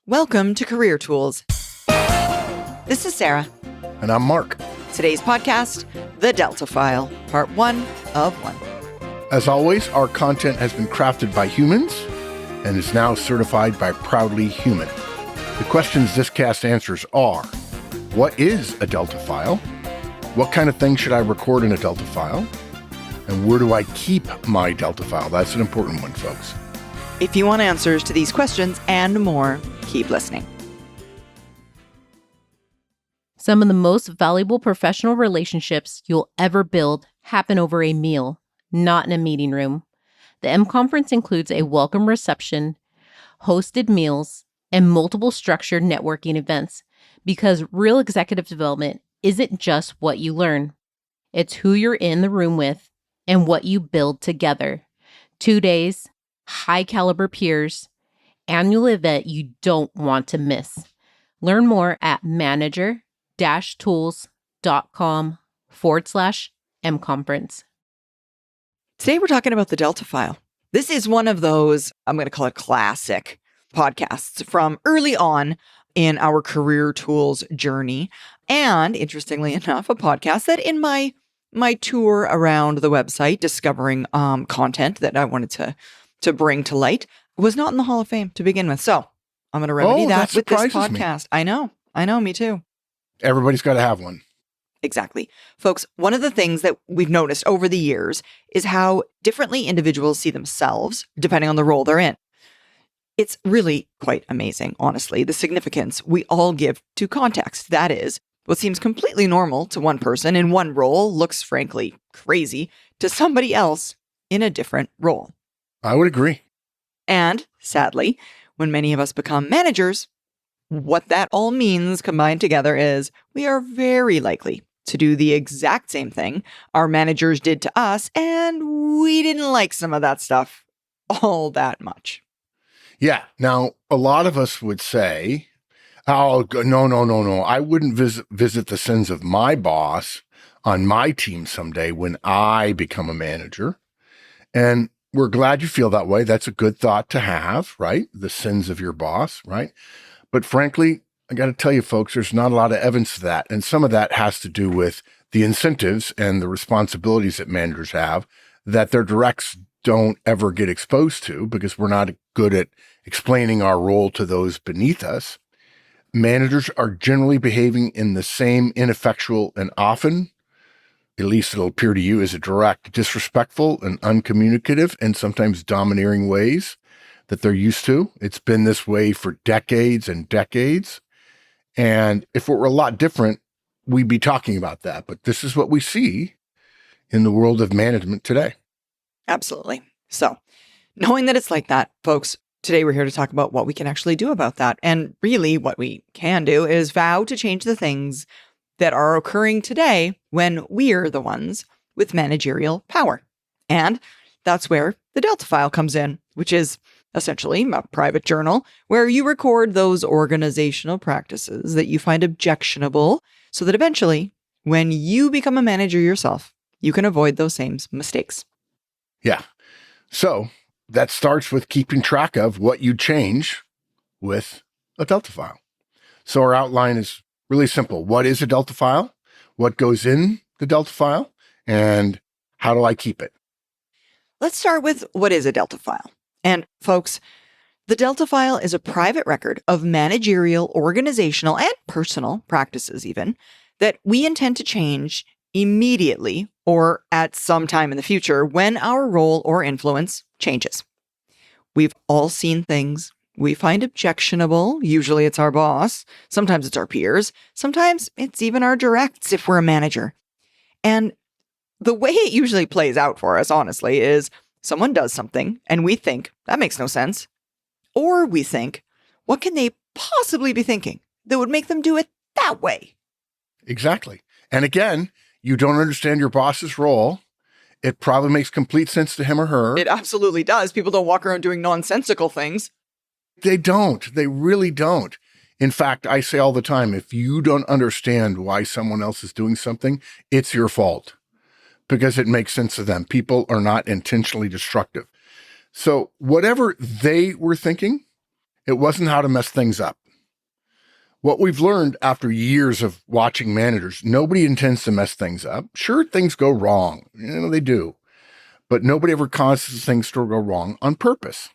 Welcome to Career Tools. This is Sarah. And I'm Mark. Today's podcast, The Delta File, Part 1 of 1. As always, our content has been crafted by humans and is now certified by Proudly Human. The questions this cast answers are, what is a Delta file? What kind of things should I record in a Delta file? And where do I keep my Delta file? That's an important one, folks. If you want answers to these questions and more, keep listening. Some of the most valuable professional relationships you'll ever build happen over a meal, not in a meeting room. The M Conference includes a welcome reception, hosted meals, and multiple structured networking events because real executive development isn't just what you learn. It's who you're in the room with and what you build together. 2 days, high caliber peers, annual event you don't want to miss. Learn more at manager-tools.com/mconference. Today we're talking about the Delta File. This is one of those, I'm going to call it classic podcasts from early on in our Career Tools journey. And interestingly enough, a podcast that in my tour around the website, discovering content that I wanted to bring to light, was not in the Hall of Fame to begin with. So I'm going to remedy that with this podcast. Me. I know, me too. Everybody's got to have one. Exactly. Folks, one of the things that we've noticed over the years is how differently individuals see themselves depending on the role they're in. It's really quite amazing, honestly, the significance we all give to context. That is, what seems completely normal to one person in one role looks, frankly, crazy to somebody else in a different role. I would agree. And sadly, when many of us become managers, what that all means combined together is we are very likely to do the exact same thing our managers did to us, and we didn't like some of that stuff all that much. Yeah. Now, a lot of us would say, oh, no. I wouldn't visit the sins of my boss on my team someday when I become a manager. And we're glad you feel that way. That's a good thought to have, right? The sins of your boss, right? But frankly, I got to tell you, folks, there's not a lot of evidence to that. And some of that has to do with the incentives and the responsibilities that managers have that their directs don't ever get exposed to because we're not good at explaining our role to those beneath us. Managers are generally behaving in the same ineffectual and often, at least it'll appear to you, as a direct, disrespectful and uncommunicative and sometimes domineering ways that they're used to. It's been this way for decades and decades. And if it were a lot different, we'd be talking about that. But this is what we see in the world of management today. Absolutely. So, knowing that it's like that, folks, today we're here to talk about what we can actually do about that. And really what we can do is vow to change the things that are occurring today when we're the ones with managerial power. And that's where the Delta File comes in, which is essentially a private journal where you record those organizational practices that you find objectionable so that eventually, when you become a manager yourself, you can avoid those same mistakes. Yeah. So that starts with keeping track of what you change with a Delta File. So our outline is really simple. What is a Delta File? What goes in the Delta File? And how do I keep it? Let's start with what is a Delta File. And folks, the Delta File is a private record of managerial, organizational, and personal practices even that we intend to change immediately or at some time in the future when our role or influence changes. We've all seen things we find objectionable. Usually it's our boss. Sometimes it's our peers. Sometimes it's even our directs if we're a manager. And the way it usually plays out for us, honestly, is someone does something and we think, that makes no sense. Or we think, what can they possibly be thinking that would make them do it that way? Exactly. And again, you don't understand your boss's role. It probably makes complete sense to him or her. It absolutely does. People don't walk around doing nonsensical things. They don't. They really don't. In fact, I say all the time, if you don't understand why someone else is doing something, it's your fault because it makes sense to them. People are not intentionally destructive. So whatever they were thinking It wasn't how to mess things up. What we've learned after years of watching managers, nobody intends to mess things up. Sure, things go wrong. They do. But nobody ever causes things to go wrong on purpose.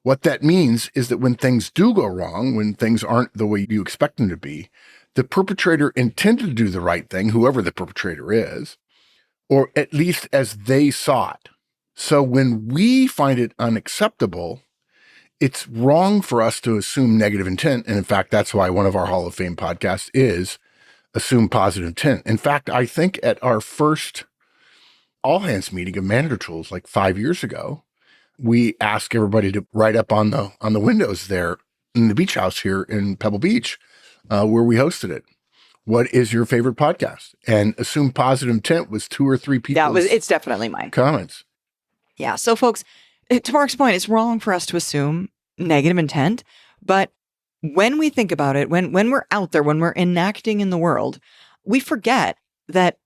What that means is that when things do go wrong, when things aren't the way you expect them to be, the perpetrator intended to do the right thing, whoever the perpetrator is, or at least as they saw it. So when we find it unacceptable, it's wrong for us to assume negative intent. And in fact, that's why one of our Hall of Fame podcasts is Assume Positive Intent. In fact, I think at our first all hands meeting of manager tools like 5 years ago, we asked everybody to write up on the windows there in the beach house here in Pebble Beach, where we hosted it. What is your favorite podcast? And Assume Positive Intent was 2 or 3 people. It's definitely mine. Comments. Yeah. So folks, to Mark's point, it's wrong for us to assume negative intent, but when we think about it, when we're out there, when we're enacting in the world, we forget that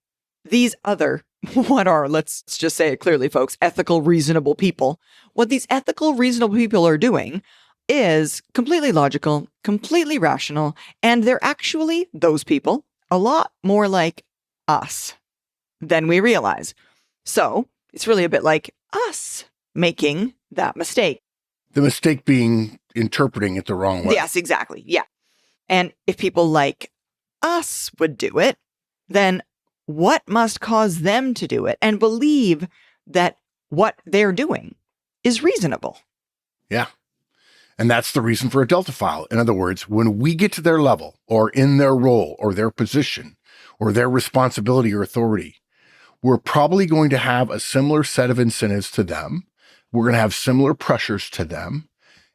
these other, let's just say it clearly, folks, ethical, reasonable people, what these ethical, reasonable people are doing is completely logical, completely rational, and they're actually, those people, a lot more like us than we realize. So it's really a bit like us making that mistake. The mistake being interpreting it the wrong way. Yes, exactly. Yeah. And if people like us would do it, then what must cause them to do it and believe that what they're doing is reasonable? Yeah. And that's the reason for a Delta file. In other words, when we get to their level or in their role or their position or their responsibility or authority, we're probably going to have a similar set of incentives to them. We're going to have similar pressures to them.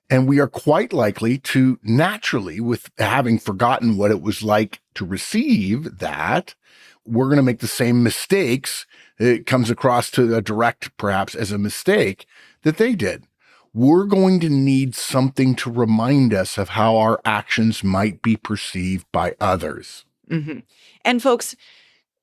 And we are quite likely to naturally, with having forgotten what it was like to receive that, we're going to make the same mistakes. It comes across to a direct, perhaps, as a mistake that they did. We're going to need something to remind us of how our actions might be perceived by others. Mm-hmm. And folks,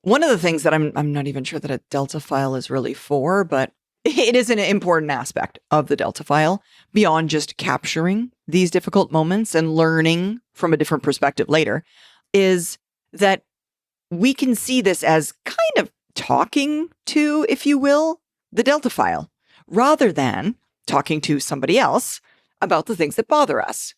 one of the things that I'm not even sure that a Delta file is really for, but it is an important aspect of the Delta file beyond just capturing these difficult moments and learning from a different perspective later, is that we can see this as kind of talking to, if you will, the Delta file, rather than talking to somebody else about the things that bother us,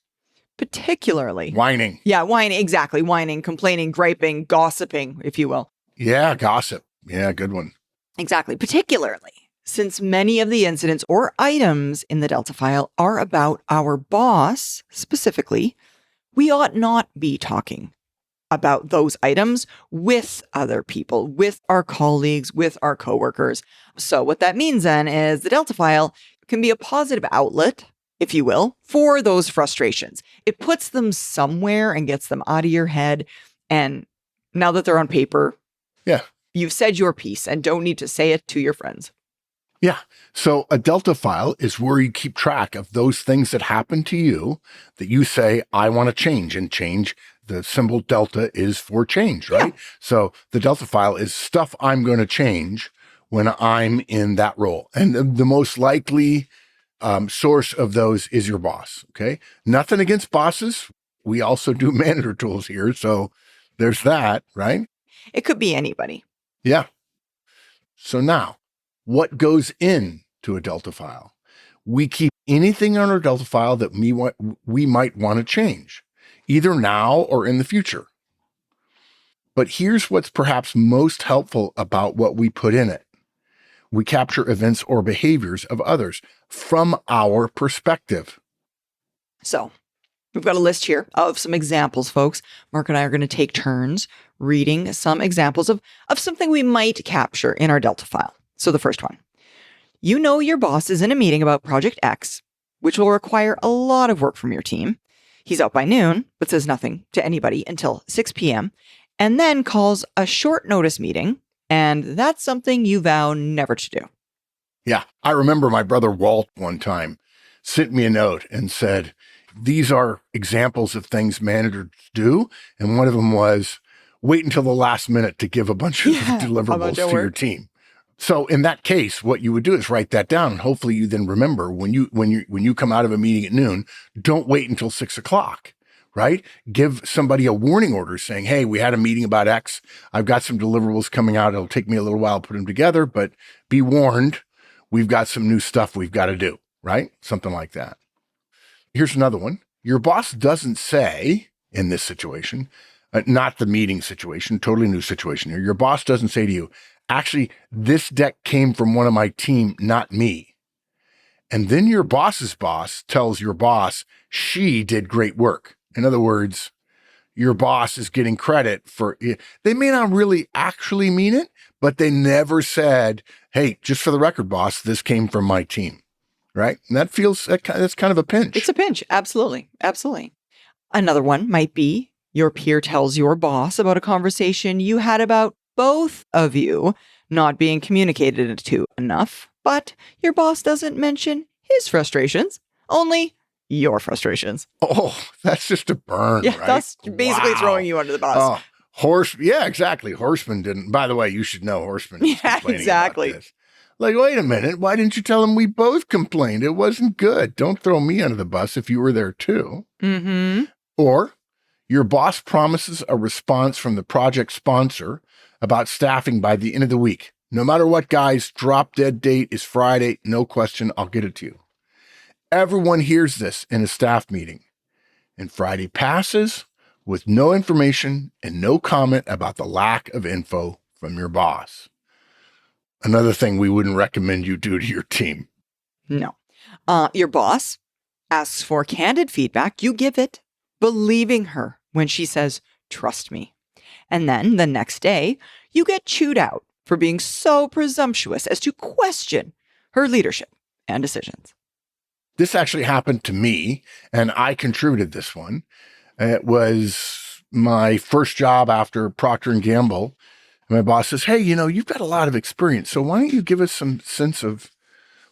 particularly Whining. Yeah, whining, exactly. Whining, complaining, griping, gossiping, if you will. Yeah, gossip. Yeah, good one. Exactly. Particularly since many of the incidents or items in the Delta file are about our boss specifically, we ought not be talking about those items with other people, with our colleagues, with our coworkers. So what that means then is the Delta file can be a positive outlet, if you will, for those frustrations. It puts them somewhere and gets them out of your head. And now that they're on paper, yeah, you've said your piece and don't need to say it to your friends. Yeah. So a Delta file is where you keep track of those things that happen to you that you say, I want to change, and change. The symbol Delta is for change, right? Yeah. So the Delta file is stuff I'm going to change when I'm in that role. And the most likely source of those is your boss. Okay. Nothing against bosses. We also do manager tools here. So there's that, right? It could be anybody. Yeah. So now, what goes into a Delta file? We keep anything on our Delta file that we might want to change, either now or in the future. But here's what's perhaps most helpful about what we put in it. We capture events or behaviors of others from our perspective. So we've got a list here of some examples, folks. Mark and I are going to take turns reading some examples of something we might capture in our Delta file. So the first one, you know your boss is in a meeting about Project X, which will require a lot of work from your team. He's out by noon, but says nothing to anybody until 6 p.m., and then calls a short notice meeting, and that's something you vow never to do. Yeah, I remember my brother Walt one time sent me a note and said, these are examples of things managers do, and one of them was wait until the last minute to give a bunch of deliverables to your team. So in that case, what you would do is write that down. And hopefully you then remember when you come out of a meeting at noon, don't wait until 6:00, right? Give somebody a warning order saying, hey, we had a meeting about X. I've got some deliverables coming out. It'll take me a little while to put them together, but be warned, we've got some new stuff we've got to do, right? Something like that. Here's another one. Your boss doesn't say in this situation, not the meeting situation, totally new situation here. Your boss doesn't say to you, actually, this deck came from one of my team, not me. And then your boss's boss tells your boss she did great work. In other words, your boss is getting credit for it. They may not really actually mean it, but they never said, hey, just for the record, boss, this came from my team, right? And that's kind of a pinch. It's a pinch. Absolutely. Absolutely. Another one might be your peer tells your boss about a conversation you had about both of you not being communicated to enough, but your boss doesn't mention his frustrations, only your frustrations. Oh, that's just a burn, Yeah, right? that's basically throwing you under the bus. Yeah, exactly. Horseman didn't. By the way, you should know Horseman. Yeah, exactly. About this. Like, wait a minute. Why didn't you tell him we both complained? It wasn't good. Don't throw me under the bus if you were there too. Mm-hmm. Or your boss promises a response from the project sponsor about staffing by the end of the week. No matter what, guys, drop dead date is Friday. No question. I'll get it to you. Everyone hears this in a staff meeting. And Friday passes with no information and no comment about the lack of info from your boss. Another thing we wouldn't recommend you do to your team. No. Your boss asks for candid feedback. You give it, believing her when she says, trust me. And then the next day, you get chewed out for being so presumptuous as to question her leadership and decisions. This actually happened to me, and I contributed this one. It was my first job after Procter & Gamble. My boss says, hey, you've got a lot of experience, so why don't you give us some sense of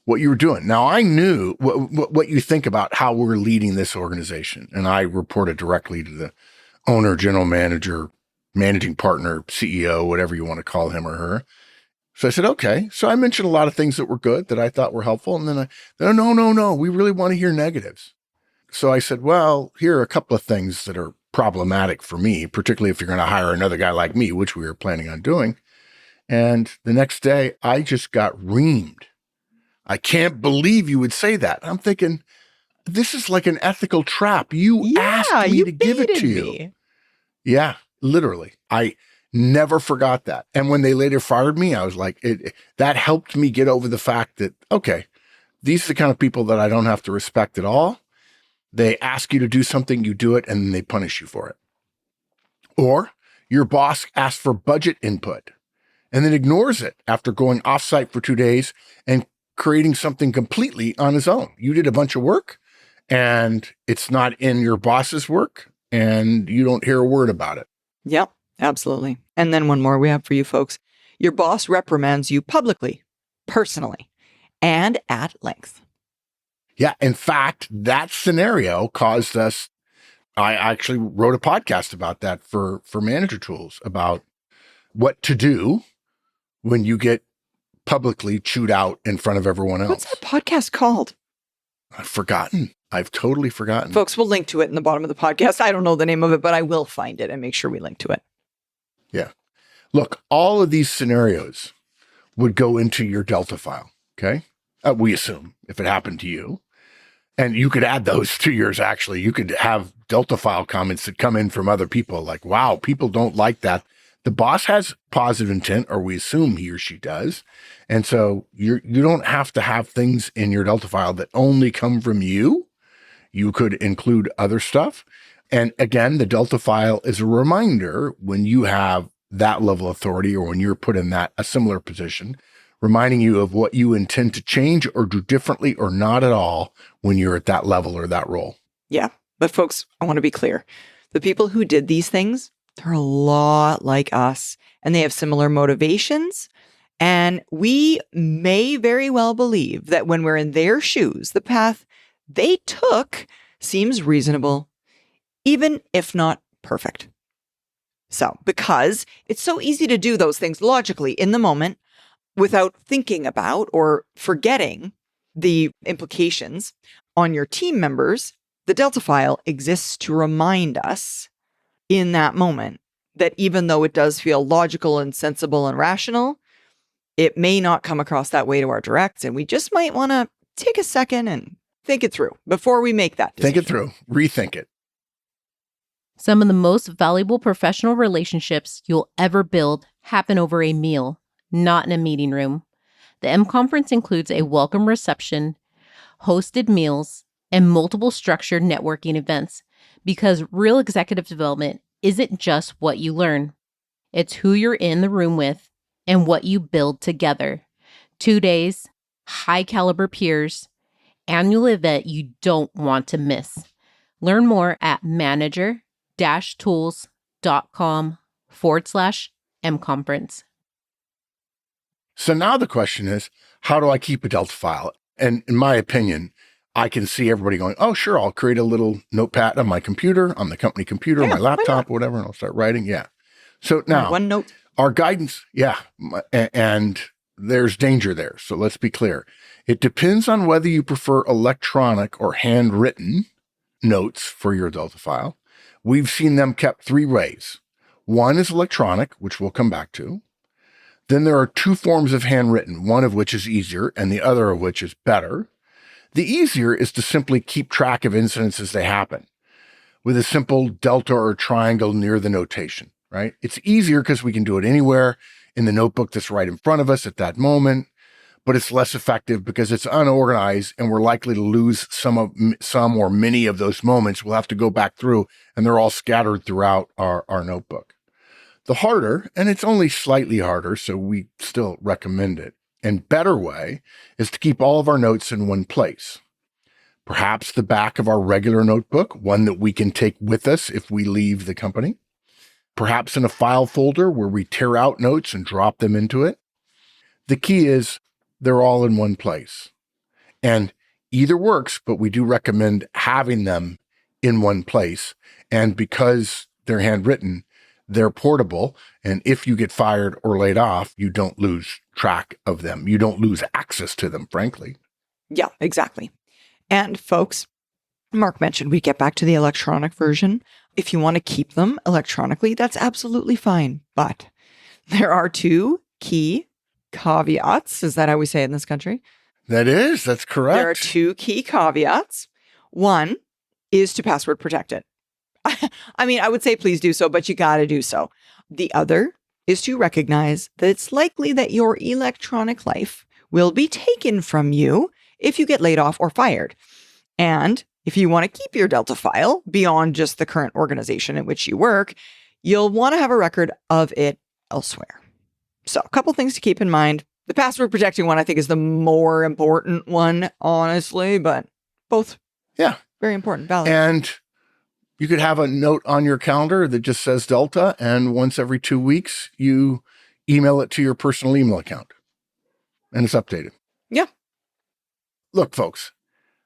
what you were doing? Now, I knew what you think about how we're leading this organization, and I reported directly to the owner, general manager, managing partner, CEO, whatever you want to call him or her. So I said, okay. So I mentioned a lot of things that were good that I thought were helpful. And then no, we really want to hear negatives. So I said, well, here are a couple of things that are problematic for me, particularly if you're going to hire another guy like me, which we were planning on doing. And the next day I just got reamed. I can't believe you would say that. I'm thinking, this is like an ethical trap. You asked me to give it to you. Yeah, literally. I never forgot that. And when they later fired me, I was like, that helped me get over the fact that, okay, these are the kind of people that I don't have to respect at all. They ask you to do something, you do it, and then they punish you for it. Or your boss asks for budget input and then ignores it after going offsite for 2 days and creating something completely on his own. You did a bunch of work and it's not in your boss's work and you don't hear a word about it. Yep. Absolutely. And then one more we have for you folks. Your boss reprimands you publicly, personally, and at length. Yeah. In fact, that scenario caused us, I actually wrote a podcast about that for Manager Tools about what to do when you get publicly chewed out in front of everyone else. What's that podcast called? I've forgotten. I've totally forgotten. Folks, we'll link to it in the bottom of the podcast. I don't know the name of it, but I will find it and make sure we link to it. Yeah. Look, all of these scenarios would go into your Delta file. Okay. We assume if it happened to you, and you could add those to yours. Actually, you could have Delta file comments that come in from other people like, wow, people don't like that. The boss has positive intent, or we assume he or she does. And so you don't have to have things in your Delta file that only come from you. You could include other stuff. And again, the Delta file is a reminder when you have that level of authority or when you're put in a similar position, reminding you of what you intend to change or do differently or not at all when you're at that level or that role. Yeah. But folks, I want to be clear. The people who did these things, they're a lot like us and they have similar motivations. And we may very well believe that when we're in their shoes, the path they took seems reasonable, even if not perfect. So, because it's so easy to do those things logically in the moment, without thinking about or forgetting the implications on your team members, the Delta file exists to remind us in that moment that even though it does feel logical and sensible and rational, it may not come across that way to our directs. And we just might want to take a second and think it through before we make that decision. Think it through, rethink it. Some of the most valuable professional relationships you'll ever build happen over a meal, not in a meeting room. The M Conference includes a welcome reception, hosted meals, and multiple structured networking events because real executive development isn't just what you learn. It's who you're in the room with and what you build together. 2 days, high caliber peers, annual event you don't want to miss. Learn more at manager-tools.com/mconference. So now the question is, how do I keep a Delta file? And in my opinion, I can see everybody going, oh, sure, I'll create a little notepad on my computer, on the company computer, my laptop, whatever, and I'll start writing. Yeah. So now, OneNote. Our guidance, and there's danger there. So let's be clear. It depends on whether you prefer electronic or handwritten notes for your Delta file. We've seen them kept 3 ways. One is electronic, which we'll come back to. Then there are 2 forms of handwritten, one of which is easier and the other of which is better. The easier is to simply keep track of incidents as they happen with a simple delta or triangle near the notation, right? It's easier because we can do it anywhere in the notebook that's right in front of us at that moment, but it's less effective because it's unorganized and we're likely to lose some or many of those moments. We'll have to go back through and they're all scattered throughout our notebook. The harder, and it's only slightly harder, so we still recommend it, and better way is to keep all of our notes in one place. Perhaps the back of our regular notebook, one that we can take with us if we leave the company. Perhaps in a file folder where we tear out notes and drop them into it. The key is they're all in one place. And either works, but we do recommend having them in one place. And because they're handwritten, they're portable. And if you get fired or laid off, you don't lose track of them. You don't lose access to them, frankly. Yeah, exactly. And folks, Mark mentioned we get back to the electronic version. If you want to keep them electronically, that's absolutely fine. But there are 2 key caveats. Is that how we say it in this country? That's correct. There are 2 key caveats. One is to password protect it. I mean, I would say please do so, but you got to do so. The other is to recognize that it's likely that your electronic life will be taken from you if you get laid off or fired. And if you want to keep your Delta file beyond just the current organization in which you work, you'll want to have a record of it elsewhere. So a couple things to keep in mind. The password protecting one, I think, is the more important one, honestly, but both very important, valid. And you could have a note on your calendar that just says Delta, and once every 2 weeks, you email it to your personal email account, and it's updated. Yeah. Look, folks,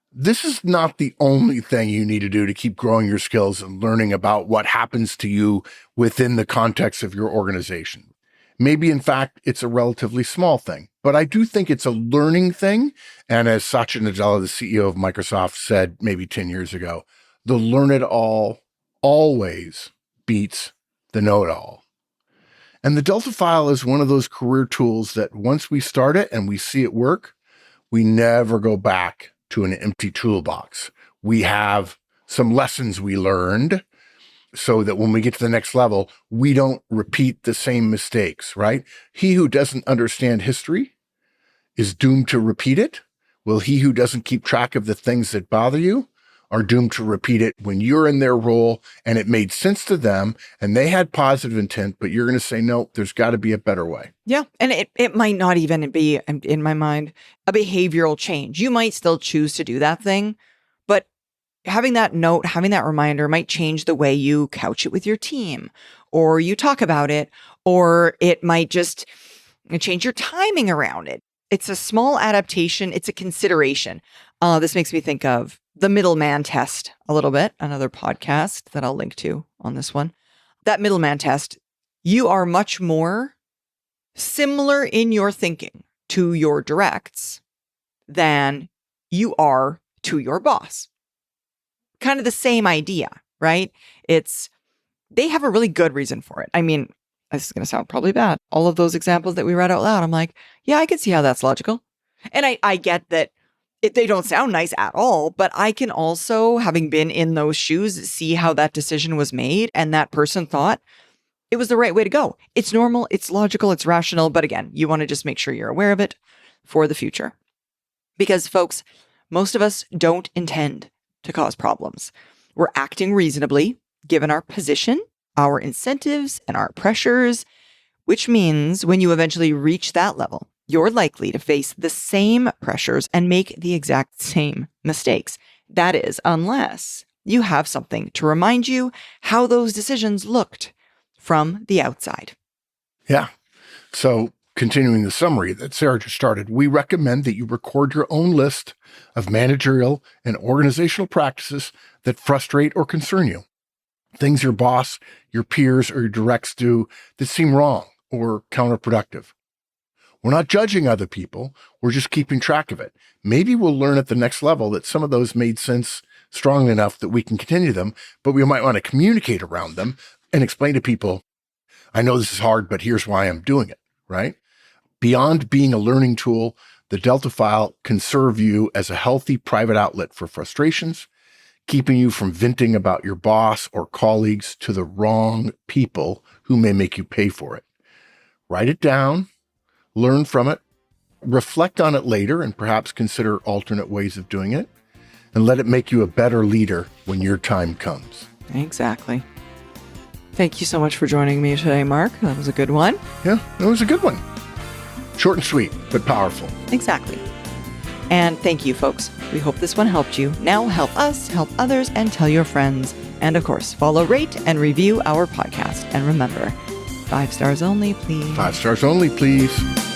this is not the only thing you need to do to keep growing your skills and learning about what happens to you within the context of your organization. Maybe, in fact, it's a relatively small thing, but I do think it's a learning thing. And as Satya Nadella, the CEO of Microsoft, said maybe 10 years ago, the learn it all always beats the know it all. And the Delta file is one of those career tools that once we start it and we see it work, we never go back to an empty toolbox. We have some lessons we learned so that when we get to the next level, we don't repeat the same mistakes, right? He who doesn't understand history is doomed to repeat it. Well, he who doesn't keep track of the things that bother you are doomed to repeat it when you're in their role and it made sense to them and they had positive intent, but you're going to say, no, there's got to be a better way. Yeah. And it might not even be, in my mind, a behavioral change. You might still choose to do that thing, but having that note, having that reminder might change the way you couch it with your team or you talk about it, or it might just change your timing around it. It's a small adaptation. It's a consideration. This makes me think of the middleman test a little bit, another podcast that I'll link to on this one. That middleman test, you are much more similar in your thinking to your directs than you are to your boss. Kind of the same idea, right? They have a really good reason for it. I mean, this is going to sound probably bad. All of those examples that we read out loud, I'm like, yeah, I can see how that's logical. And I get that they don't sound nice at all, but I can also, having been in those shoes, see how that decision was made and that person thought it was the right way to go. It's normal, it's logical, it's rational. But again, you want to just make sure you're aware of it for the future. Because folks, most of us don't intend to cause problems. We're acting reasonably, given our position, our incentives, and our pressures, which means when you eventually reach that level, you're likely to face the same pressures and make the exact same mistakes. That is, unless you have something to remind you how those decisions looked from the outside. Yeah. So continuing the summary that Sarah just started, we recommend that you record your own list of managerial and organizational practices that frustrate or concern you. Things your boss, your peers, or your directs do that seem wrong or counterproductive. We're not judging other people. We're just keeping track of it. Maybe we'll learn at the next level that some of those made sense strongly enough that we can continue them, but we might want to communicate around them and explain to people, I know this is hard, but here's why I'm doing it, right? Beyond being a learning tool, the Delta file can serve you as a healthy private outlet for frustrations, keeping you from venting about your boss or colleagues to the wrong people who may make you pay for it. Write it down, learn from it, reflect on it later, and perhaps consider alternate ways of doing it, and let it make you a better leader when your time comes. Exactly. Thank you so much for joining me today, Mark. That was a good one. Yeah, it was a good one. Short and sweet, but powerful. Exactly. And thank you, folks. We hope this one helped you. Now help us, help others, and tell your friends. And of course, follow, rate, and review our podcast. And remember, 5 stars only, please. 5 stars only, please.